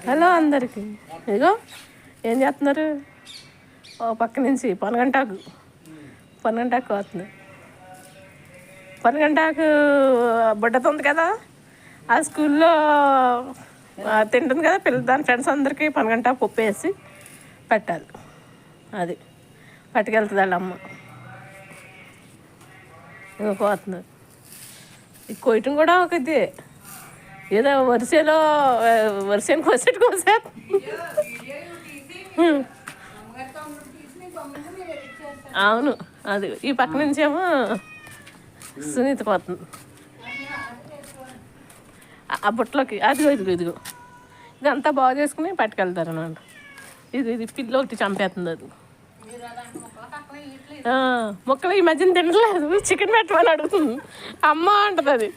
Hello అందరికి. ఇదిగో ఏం చేస్తున్నారు? ఓ పక్క నుంచి పనగంటాకు వస్తుంది. పనగంటాకు బుడ్డతో ఉంది కదా, ఆ స్కూల్లో తింటుంది కదా పిల్లలు. దాని ఫ్రెండ్స్ అందరికీ పనగంటాకు పప్పు వేసి పెట్టాలి. అది పట్టుకెళ్తుంది వాళ్ళ అమ్మ. ఇక పోతున్నారు. ఇది కొయ్యటం కూడా ఒక ఇది, ఏదో వరిసేను కోసే అవును. అది ఈ పక్క నుంచేమో సునీత పోతుంది ఆ బుట్టలోకి. ఇదిగో ఇదంతా బాగు చేసుకుని పట్టుకెళ్తారు అన్నమాట. ఇది పిల్ల ఒకటి చంపేస్తుంది. అది మొక్కలు ఈ మధ్యన తినట్లేదు, చికెన్ పెట్టమని అడుగుతుంది. అమ్మ అంటది అది.